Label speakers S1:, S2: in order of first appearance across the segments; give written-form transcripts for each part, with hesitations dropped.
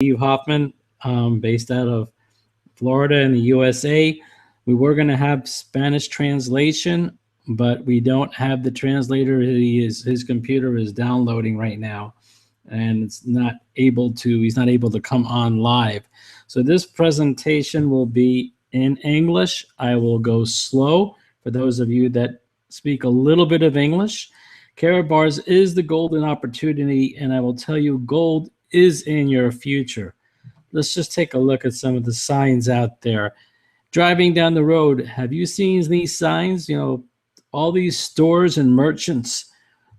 S1: Steve Hoffman, based out of Florida in the USA. We were going to have Spanish translation, but we don't have the translator. His computer is downloading right now, and he's not able to come on live. So this presentation will be in English. I will go slow for those of you that speak a little bit of English. Karatbars is the golden opportunity, and I will tell you, gold is in your future. Let's just take a look at some of the signs out there. Driving down the road, have you seen these signs? You know, all these stores and merchants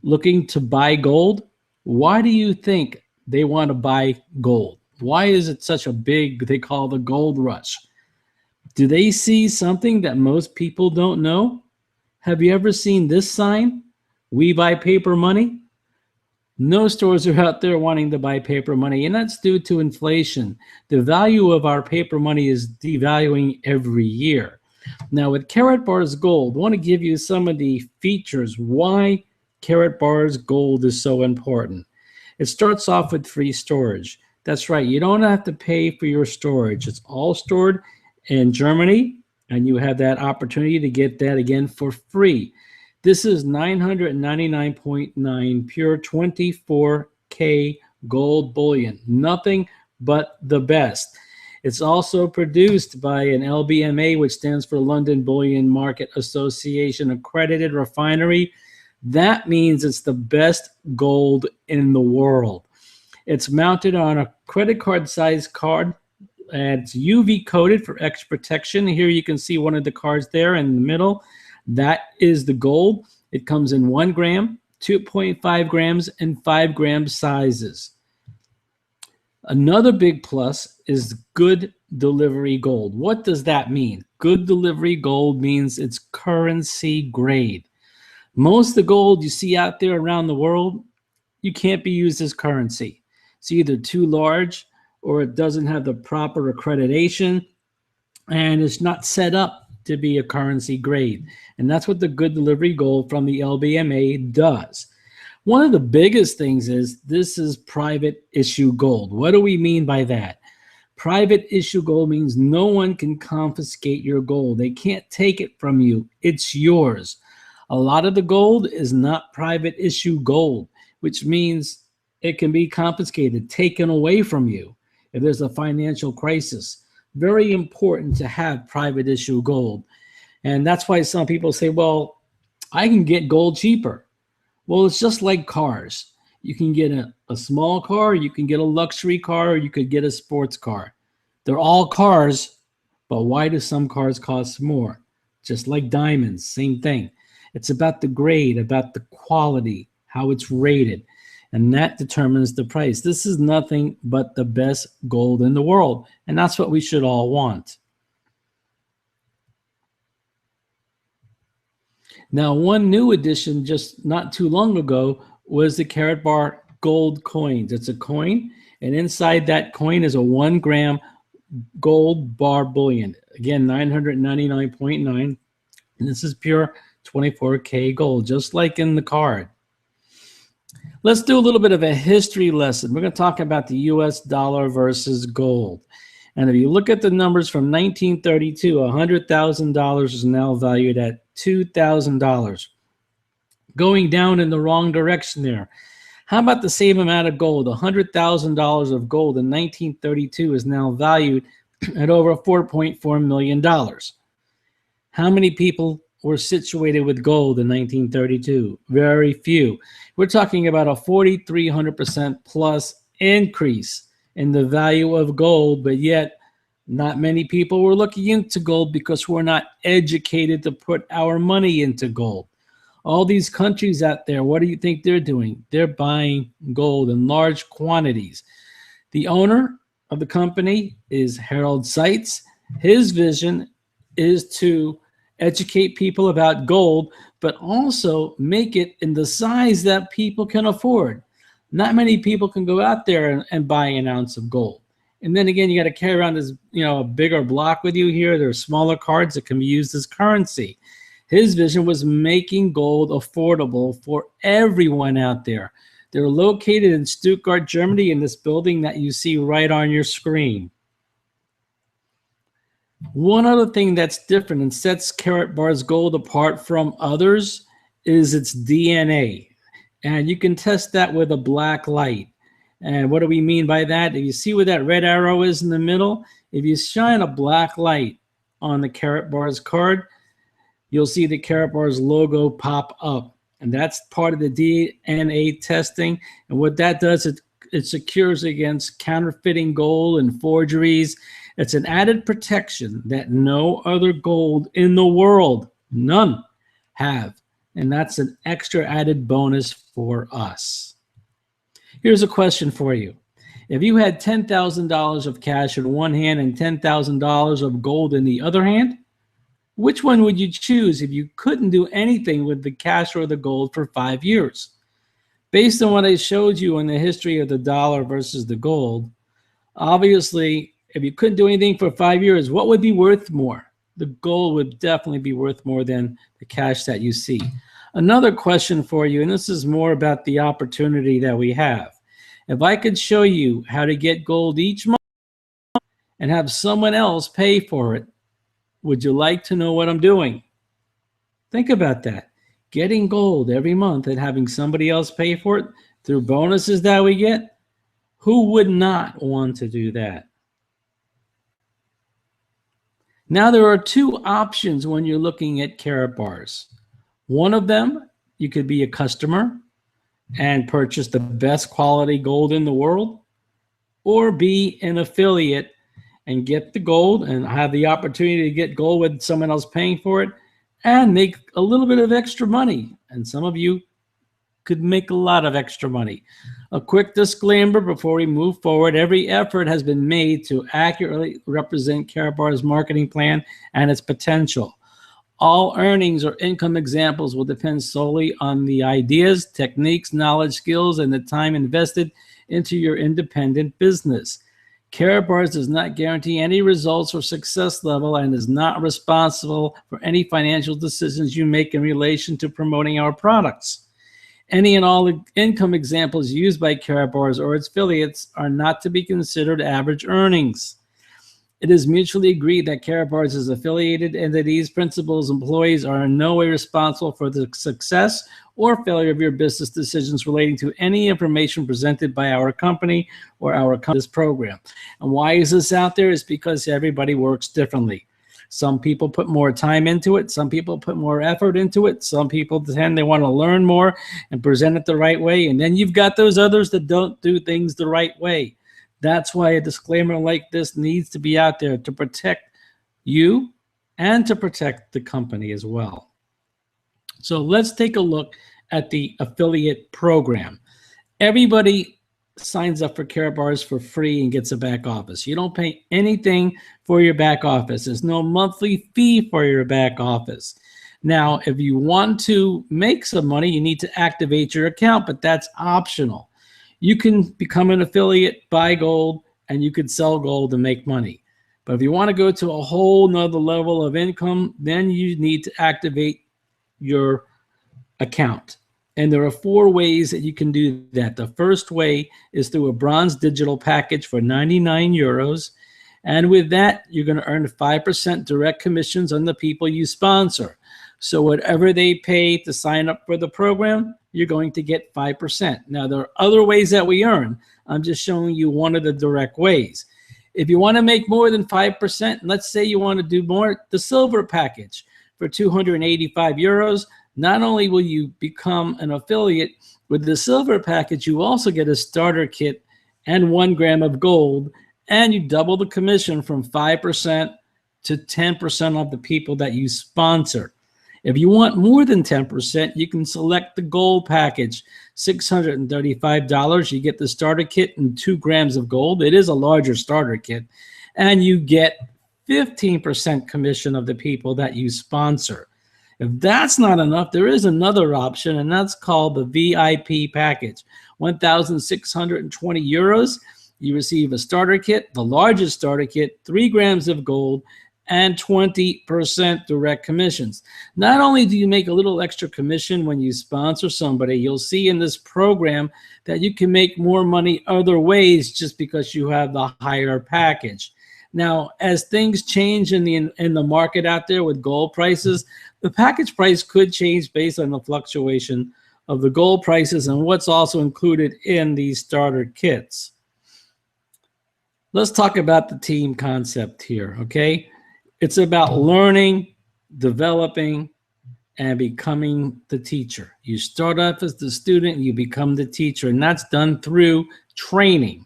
S1: looking to buy gold. Why do you think they want to buy gold? Why is it such a big, they call the gold rush? Do they see something that most people don't know? Have you ever seen this sign? We buy paper money. No stores are out there wanting to buy paper money, and that's due to inflation. The value of our paper money is devaluing every year. Now, with Karatbars Gold, I want to give you some of the features why Karatbars Gold is so important. It starts off with free storage. That's right, you don't have to pay for your storage. It's all stored in Germany, and you have that opportunity to get that again for free. This is 999.9 pure 24K gold bullion. Nothing but the best. It's also produced by an LBMA, which stands for London Bullion Market Association accredited refinery. That means it's the best gold in the world. It's mounted on a credit card size card. And it's UV coated for extra protection. Here you can see one of the cards there in the middle. That is the gold. It comes in 1 gram, 2.5 grams, and 5 gram sizes. Another big plus is good delivery gold. What does that mean? Good delivery gold means it's currency grade. Most of the gold you see out there around the world, you can't be used as currency. It's either too large or it doesn't have the proper accreditation, and it's not set up to be a currency grade. And that's what the good delivery gold from the LBMA does. One of the biggest things is this is private issue gold. What do we mean by that? Private issue gold means no one can confiscate your gold. They can't take it from you. It's yours. A lot of the gold is not private issue gold, which means it can be confiscated, taken away from you if there's a financial crisis. Very important to have private issue gold. And that's why some people say, well, I can get gold cheaper. Well, it's just like cars. You can get a small car, you can get a luxury car, or you could get a sports car. They're all cars, but why do some cars cost more? Just like diamonds, same thing. It's about the grade, about the quality, how it's rated. And that determines the price. This is nothing but the best gold in the world. And that's what we should all want. Now, one new addition just not too long ago was the Karatbar gold coins. It's a coin, and inside that coin is a 1 gram gold bar bullion. Again, 999.9. And this is pure 24K gold, just like in the card. Let's do a little bit of a history lesson. We're going to talk about the US dollar versus gold. And if you look at the numbers from 1932, $100,000 is now valued at $2,000. Going down in the wrong direction there. How about the same amount of gold? $100,000 of gold in 1932 is now valued at over $4.4 million. How many people were situated with gold in 1932? Very few. We're talking about a 4,300% plus increase in the value of gold, but yet not many people were looking into gold because we're not educated to put our money into gold. All these countries out there, what do you think they're doing? They're buying gold in large quantities. The owner of the company is Harold Seitz. His vision is to educate people about gold, but also make it in the size that people can afford. Not many people can go out there and buy an ounce of gold. And then again, you got to carry around this, a bigger block with you here. There are smaller cards that can be used as currency. His vision was making gold affordable for everyone out there. They're located in Stuttgart, Germany, in this building that you see right on your screen. One other thing that's different and sets Karatbars Gold apart from others is its DNA. And you can test that with a black light. And what do we mean by that? If you see where that red arrow is in the middle, if you shine a black light on the Karatbars card, you'll see the Karatbars logo pop up. And that's part of the DNA testing. And what that does, it secures against counterfeiting gold and forgeries. It's an added protection that no other gold in the world, none, have. And that's an extra added bonus for us. Here's a question for you. If you had $10,000 of cash in one hand and $10,000 of gold in the other hand, which one would you choose if you couldn't do anything with the cash or the gold for 5 years? Based on what I showed you in the history of the dollar versus the gold, obviously, if you couldn't do anything for 5 years, what would be worth more? The gold would definitely be worth more than the cash that you see. Another question for you, and this is more about the opportunity that we have. If I could show you how to get gold each month and have someone else pay for it, would you like to know what I'm doing? Think about that. Getting gold every month and having somebody else pay for it through bonuses that we get, who would not want to do that? Now, there are two options when you're looking at Karatbars. One of them, you could be a customer and purchase the best quality gold in the world, or be an affiliate and get the gold and have the opportunity to get gold with someone else paying for it and make a little bit of extra money. And some of you could make a lot of extra money. A quick disclaimer before we move forward: every effort has been made to accurately represent Karatbars' marketing plan and its potential. All earnings or income examples will depend solely on the ideas, techniques, knowledge, skills, and the time invested into your independent business. Karatbars does not guarantee any results or success level and is not responsible for any financial decisions you make in relation to promoting our products. Any and all income examples used by Karatbars or its affiliates are not to be considered average earnings. It is mutually agreed that Karatbars' affiliated entities, principals, employees are in no way responsible for the success or failure of your business decisions relating to any information presented by our company or our company's program. And why is this out there? It's because everybody works differently. Some people put more time into it. Some people put more effort into it. Some people they want to learn more and present it the right way. And then you've got those others that don't do things the right way. That's why a disclaimer like this needs to be out there to protect you and to protect the company as well. So let's take a look at the affiliate program. Everybody signs up for Karatbars for free and gets a back office. You don't pay anything for your back office. There's no monthly fee for your back office. Now, if you want to make some money, you need to activate your account, but that's optional. You can become an affiliate, buy gold, and you could sell gold and make money. But if you want to go to a whole nother level of income, then you need to activate your account. And there are 4 ways that you can do that. The first way is through a bronze digital package for 99 euros. And with that, you're going to earn 5% direct commissions on the people you sponsor. So whatever they pay to sign up for the program, you're going to get 5%. Now, there are other ways that we earn. I'm just showing you one of the direct ways. If you want to make more than 5%, let's say you want to do more, the silver package for 285 euros, not only will you become an affiliate with the silver package, you also get a starter kit and 1 gram of gold, and you double the commission from 5% to 10% of the people that you sponsor. If you want more than 10%, you can select the gold package, $635. You get the starter kit and 2 grams of gold. It is a larger starter kit. And you get 15% commission of the people that you sponsor. If that's not enough, there is another option, and that's called the VIP package. 1,620 euros. You receive a starter kit, the largest starter kit, 3 grams of gold, and 20% direct commissions. Not only do you make a little extra commission when you sponsor somebody, you'll see in this program that you can make more money other ways just because you have the higher package. Now, as things change in the market out there with gold prices, the package price could change based on the fluctuation of the gold prices and what's also included in these starter kits. Let's talk about the team concept here, okay? It's about learning, developing, and becoming the teacher. You start off as the student, you become the teacher, and that's done through training.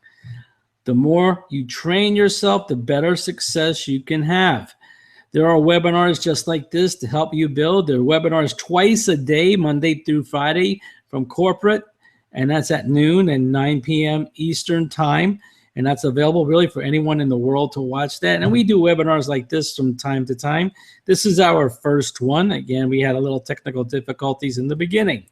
S1: The more you train yourself, the better success you can have. There are webinars just like this to help you build. There are webinars twice a day, Monday through Friday from corporate, and that's at noon and 9 p.m. Eastern time. And that's available really for anyone in the world to watch that. And we do webinars like this from time to time. This is our first one. Again, we had a little technical difficulties in the beginning.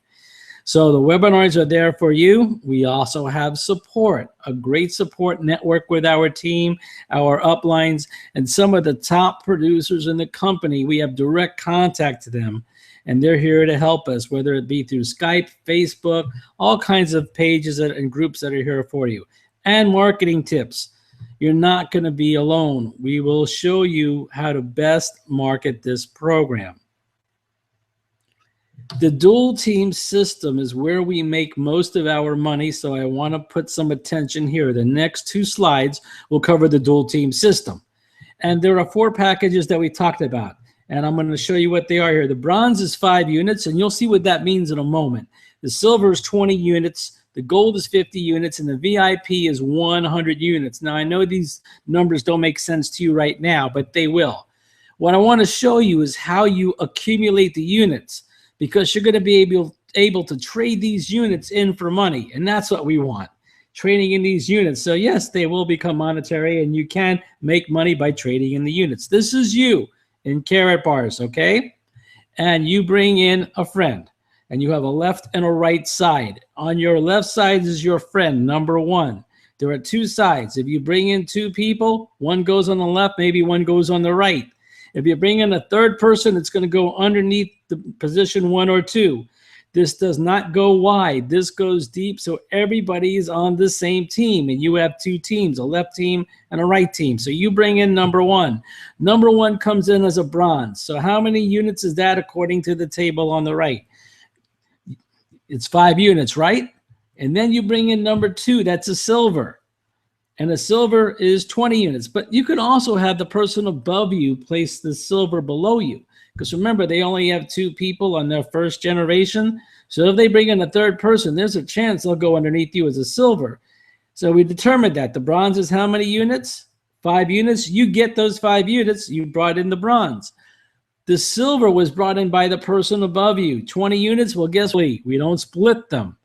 S1: So the webinars are there for you. We also have support, a great support network with our team, our uplines, and some of the top producers in the company. We have direct contact to them, and they're here to help us, whether it be through Skype, Facebook, all kinds of pages and groups that are here for you. And marketing tips. You're not going to be alone. We will show you how to best market this program. The dual team system is where we make most of our money, so I want to put some attention here. The next 2 slides will cover the dual team system. And there are 4 packages that we talked about, and I'm going to show you what they are here. The bronze is 5 units, and you'll see what that means in a moment. The silver is 20 units. The gold is 50 units, and the VIP is 100 units. Now, I know these numbers don't make sense to you right now, but they will. What I want to show you is how you accumulate the units, because you're going to be able to trade these units in for money, and that's what we want, trading in these units. So, yes, they will become monetary, and you can make money by trading in the units. This is you in Karatbars, okay? And you bring in a friend. And you have a left and a right side. On your left side is your friend, number 1. There are 2 sides. If you bring in 2 people, one goes on the left, maybe one goes on the right. If you bring in a third person, it's going to go underneath the position 1 or 2. This does not go wide. This goes deep, so everybody is on the same team. And you have 2 teams, a left team and a right team. So you bring in number 1. Number 1 comes in as a bronze. So how many units is that according to the table on the right? It's 5 units, right? And then you bring in number 2, that's a silver. And a silver is 20 units. But you could also have the person above you place the silver below you. Because remember, they only have 2 people on their first generation. So if they bring in a third person, there's a chance they'll go underneath you as a silver. So we determined that. The bronze is how many units? 5 units. You get those 5 units. You brought in the bronze. The silver was brought in by the person above you. 20 units, well, guess what? We don't split them.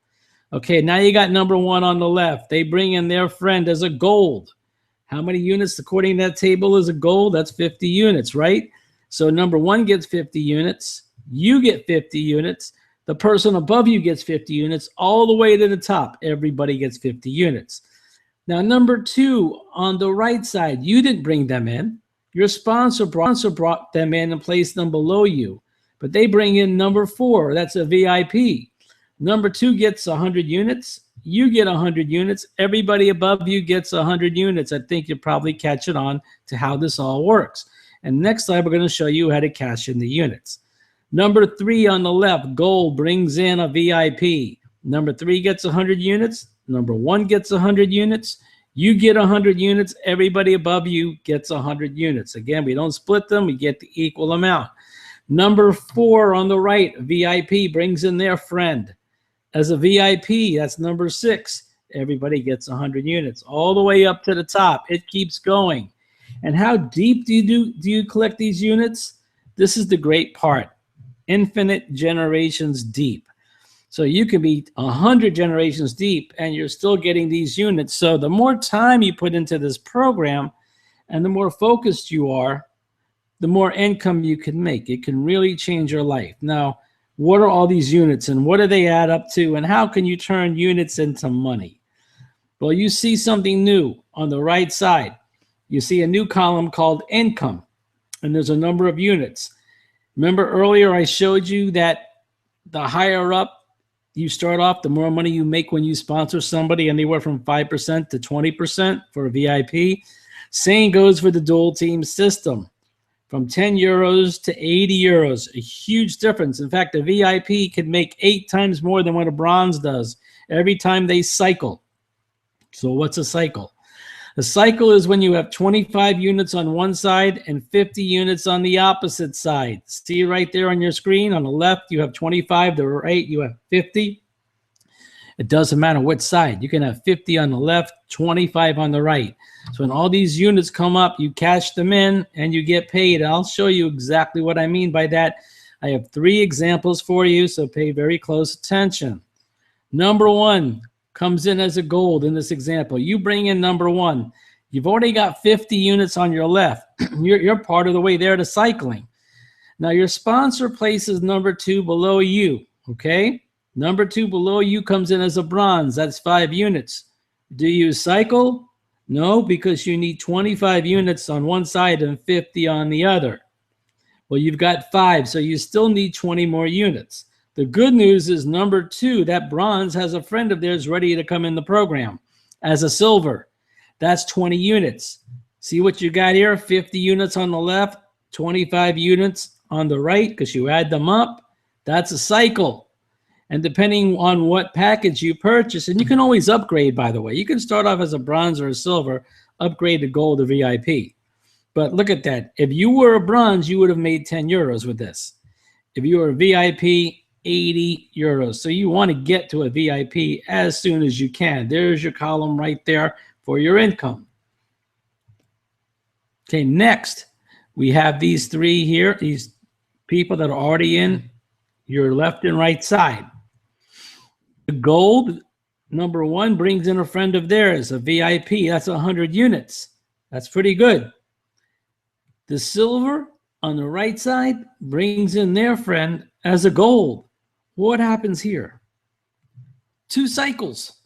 S1: Okay, now you got number 1 on the left. They bring in their friend as a gold. How many units according to that table is a gold? That's 50 units, right? So number 1 gets 50 units. You get 50 units. The person above you gets 50 units. All the way to the top, everybody gets 50 units. Now, number 2 on the right side, you didn't bring them in. Your sponsor brought them in and placed them below you. But they bring in number 4. That's a VIP. Number 2 gets 100 units. You get 100 units. Everybody above you gets 100 units. I think you're probably catching on to how this all works. And next slide, we're going to show you how to cash in the units. Number 3 on the left, gold, brings in a VIP. Number 3 gets 100 units. Number 1 gets 100 units. You get 100 units. Everybody above you gets 100 units. Again, we don't split them. We get the equal amount. Number 4 on the right, VIP, brings in their friend. As a VIP, that's number 6. Everybody gets 100 units. All the way up to the top. It keeps going. And how deep do you collect these units? This is the great part. Infinite generations deep. So you can be 100 generations deep and you're still getting these units. So the more time you put into this program and the more focused you are, the more income you can make. It can really change your life. Now, what are all these units and what do they add up to and how can you turn units into money? Well, you see something new on the right side. You see a new column called income. and there's a number of units. Remember earlier I showed you that the higher up you start off, the more money you make when you sponsor somebody, anywhere from 5% to 20% for a VIP. Same goes for the dual team system, from 10 euros to 80 euros, a huge difference. In fact, a VIP can make 8 times more than what a bronze does every time they cycle. So what's a cycle? A cycle is when you have 25 units on one side and 50 units on the opposite side. See right there on your screen, on the left you have 25, the right you have 50. It doesn't matter which side. You can have 50 on the left, 25 on the right. So when all these units come up, you cash them in and you get paid. I'll show you exactly what I mean by that. I have 3 examples for you, so pay very close attention. Number 1 comes in as a gold in this example. You bring in number 1. You've already got 50 units on your left. You're part of the way there to cycling. Now your sponsor places number 2 below you, okay? Number 2 below you comes in as a bronze. That's 5 units. Do you cycle? No, because you need 25 units on one side and 50 on the other. Well, you've got 5, so you still need 20 more units. The good news is number 2, that bronze, has a friend of theirs ready to come in the program as a silver. That's 20 units. See what you got here? 50 units on the left, 25 units on the right, because you add them up. That's a cycle. And depending on what package you purchase, and you can always upgrade, by the way. You can start off as a bronze or a silver, upgrade to gold or VIP. But look at that. If you were a bronze, you would have made 10 euros with this. If you were a VIP, 80 euros. So you want to get to a VIP as soon as you can. There's your column right there for your income. Okay, next, we have these 3 here, these people that are already in your left and right side. The gold, number 1, brings in a friend of theirs, a VIP. That's 100 units. That's pretty good. The silver on the right side brings in their friend as a gold. What happens here? 2 cycles,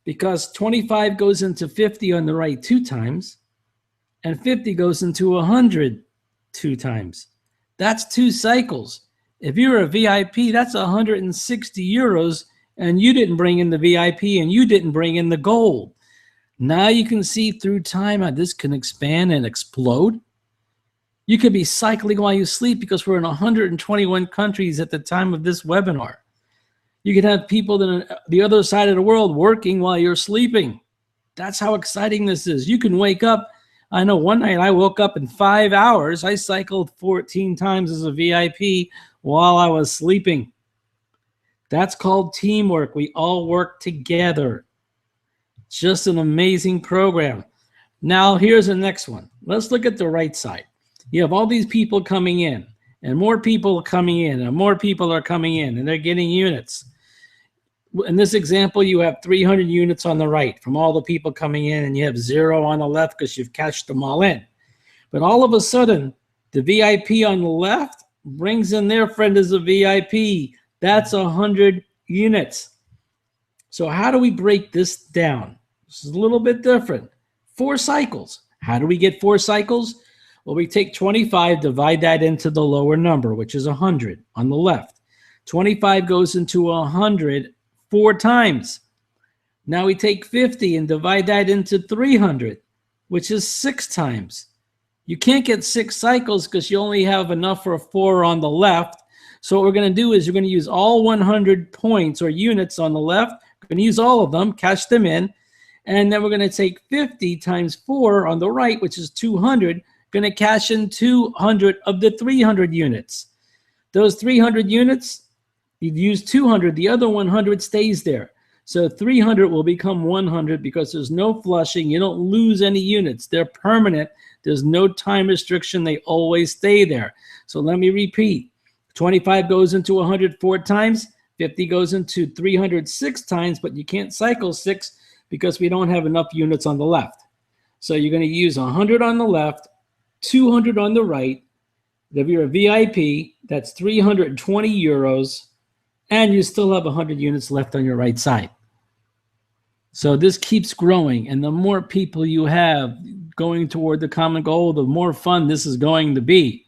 S1: because 25 goes into 50 on the right 2 times, and 50 goes into 100 2 times. That's 2 cycles. If you're a VIP, that's 160 euros, and you didn't bring in the VIP, and you didn't bring in the gold. Now you can see through time how this can expand and explode. You could be cycling while you sleep, because we're in 121 countries at the time of this webinar. You could have people on the other side of the world working while you're sleeping. That's how exciting this is. You can wake up. I know one night I woke up in 5 hours. I cycled 14 times as a VIP while I was sleeping. That's called teamwork. We all work together. Just an amazing program. Now here's the next one. Let's look at the right side. You have all these people coming in, and more people are coming in, and more people are coming in, and they're getting units. In this example, you have 300 units on the right from all the people coming in, and you have 0 on the left because you've cashed them all in. But all of a sudden, the VIP on the left brings in their friend as a VIP. That's 100 units. So how do we break this down? This is a little bit different. 4 cycles. How do we get 4 cycles? Well, we take 25, divide that into the lower number, which is 100 on the left. 25 goes into 100 4 times. Now we take 50 and divide that into 300, which is 6 times. You can't get 6 cycles because you only have enough for a 4 on the left. So what we're going to do is you're going to use all 100 points or units on the left. We're going to use all of them, cash them in, and then we're going to take 50 times 4 on the right, which is 200. Going to cash in 200 of the 300 units. Those 300 units, you'd use 200. The other 100 stays there. So 300 will become 100 because there's no flushing. You don't lose any units. They're permanent. There's no time restriction. They always stay there. So let me repeat. 25 goes into 100 4 times. 50 goes into 300 6 times, but you can't cycle 6 because we don't have enough units on the left. So you're going to use 100 on the left, 200 on the right. If you're a VIP, that's 320 euros, and you still have 100 units left on your right side. So this keeps growing, and the more people you have, going toward the common goal, the more fun this is going to be.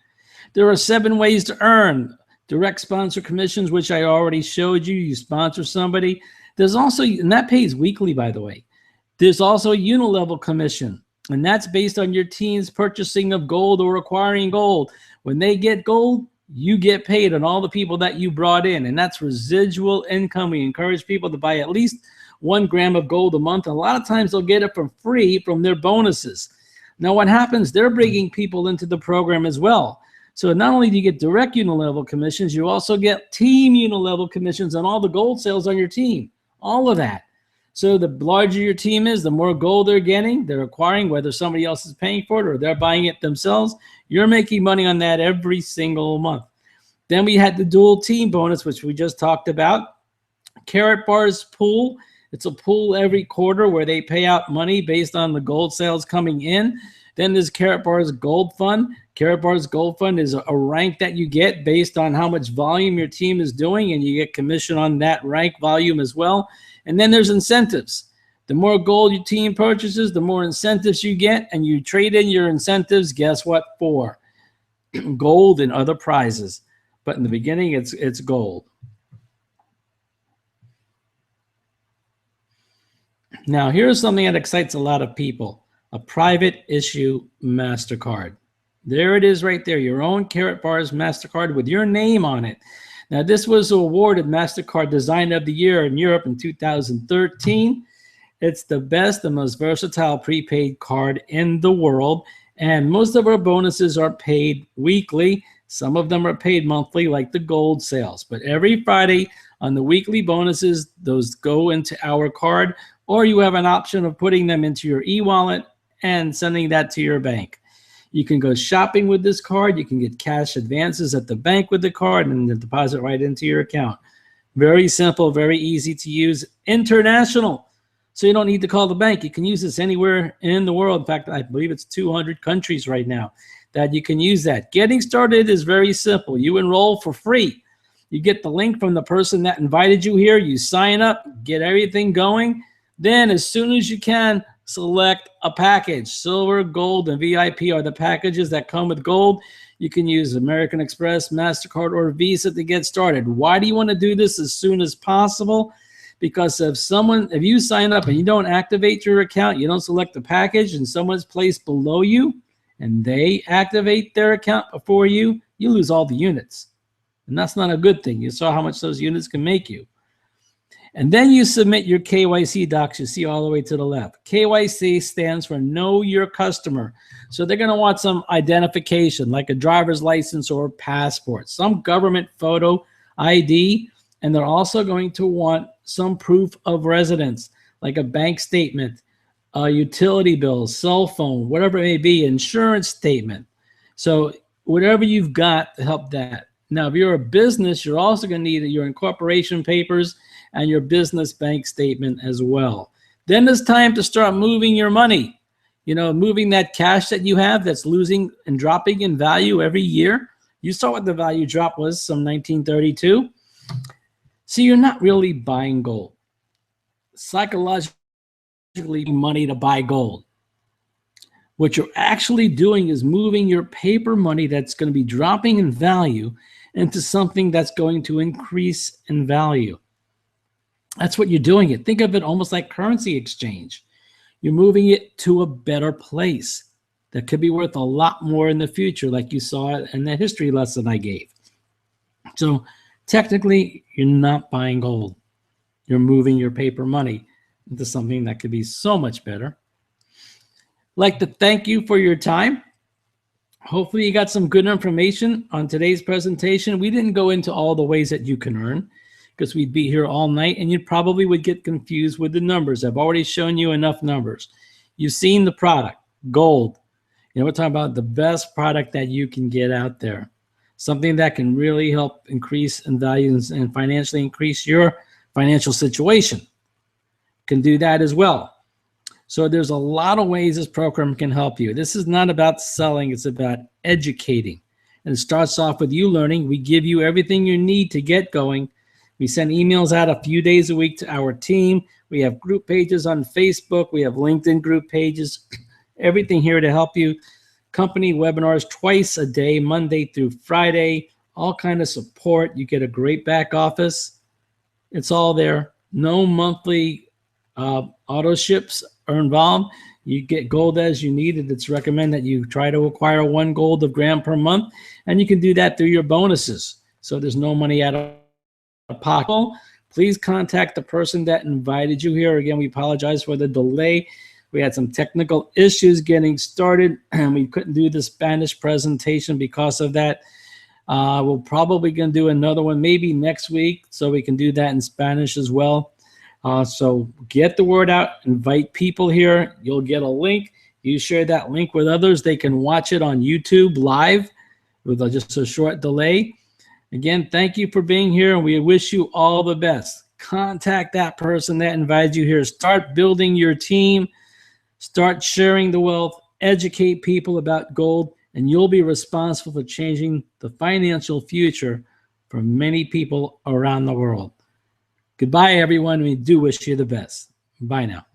S1: There are 7 ways to earn direct sponsor commissions, which I already showed you. You sponsor somebody. There's also, and that pays weekly, by the way. There's also a unilevel commission, and that's based on your team's purchasing of gold or acquiring gold. When they get gold, you get paid on all the people that you brought in, and that's residual income. We encourage people to buy at least 1 gram of gold a month. A lot of times they'll get it for free from their bonuses. Now what happens, they're bringing people into the program as well. So not only do you get direct unilevel commissions, you also get team unilevel commissions on all the gold sales on your team, all of that. So the larger your team is, the more gold they're getting, they're acquiring, whether somebody else is paying for it or they're buying it themselves. You're making money on that every single month. Then we had the dual team bonus, which we just talked about. Karatbars pool. It's a pool every quarter where they pay out money based on the gold sales coming in. Then there's Karatbars Gold Fund. Karatbars Gold Fund is a rank that you get based on how much volume your team is doing, and you get commission on that rank volume as well. And then there's incentives. The more gold your team purchases, the more incentives you get, and you trade in your incentives, guess what for? Gold and other prizes. But in the beginning, it's gold. Now, here's something that excites a lot of people. A private issue MasterCard. There it is right there, your own Karatbars MasterCard with your name on it. Now, this was awarded MasterCard Design of the Year in Europe in 2013. It's the best and most versatile prepaid card in the world, and most of our bonuses are paid weekly. Some of them are paid monthly, like the gold sales. But every Friday on the weekly bonuses, those go into our card, or you have an option of putting them into your e-wallet and sending that to your bank. You can go shopping with this card. You can get cash advances at the bank with the card and then deposit right into your account. Very simple, very easy to use. International. So you don't need to call the bank. You can use this anywhere in the world. In fact, I believe it's 200 countries right now that you can use that. Getting started is very simple. You enroll for free. You get the link from the person that invited you here. You sign up, get everything going. Then as soon as you can, select a package. Silver, gold, and VIP are the packages that come with gold. You can use American Express, MasterCard, or Visa to get started. Why do you want to do this as soon as possible? Because if you sign up and you don't activate your account, you don't select the package, and someone's placed below you, and they activate their account before you, you lose all the units. And that's not a good thing. You saw how much those units can make you. And then you submit your KYC docs. You see all the way to the left. KYC stands for Know Your Customer. So they're going to want some identification, like a driver's license or passport, some government photo ID, and they're also going to want some proof of residence, like a bank statement, a utility bill, cell phone, whatever it may be, insurance statement. So whatever you've got to help that. Now, if you're a business, you're also going to need your incorporation papers and your business bank statement as well. Then it's time to start moving your money. You know, moving that cash that you have that's losing and dropping in value every year. You saw what the value drop was, some 1932. So you're not really buying gold. Psychologically, money to buy gold. What you're actually doing is moving your paper money that's going to be dropping in value into something that's going to increase in value. That's what you're doing it. Think of it almost like currency exchange. You're moving it to a better place that could be worth a lot more in the future, like you saw in the history lesson I gave. So technically, you're not buying gold. You're moving your paper money into something that could be so much better. I'd like to thank you for your time. Hopefully you got some good information on today's presentation. We didn't go into all the ways that you can earn, because we'd be here all night and you probably would get confused with the numbers. I've already shown you enough numbers. You've seen the product, gold. You know, we're talking about the best product that you can get out there. Something that can really help increase in value and financially increase your financial situation. Can do that as well. So there's a lot of ways this program can help you. This is not about selling, it's about educating. And it starts off with you learning. We give you everything you need to get going. We send emails out a few days a week to our team. We have group pages on Facebook. We have LinkedIn group pages. Everything here to help you. Company webinars twice a day, Monday through Friday, all kind of support. You get a great back office. It's all there. No monthly auto ships are involved. You get gold as you need it. It's recommended that you try to acquire 1 gold of gram per month, and you can do that through your bonuses. So there's no money out of pocket. Please contact the person that invited you here. Again, we apologize for the delay. We had some technical issues getting started, and we couldn't do the Spanish presentation because of that. We're probably going to do another one maybe next week, so we can do that in Spanish as well. So get the word out, invite people here. You'll get a link. You share that link with others. They can watch it on YouTube live with just a short delay. Again, thank you for being here, and we wish you all the best. Contact that person that invited you here. Start building your team. Start sharing the wealth. Educate people about gold, and you'll be responsible for changing the financial future for many people around the world. Goodbye, everyone. We do wish you the best. Bye now.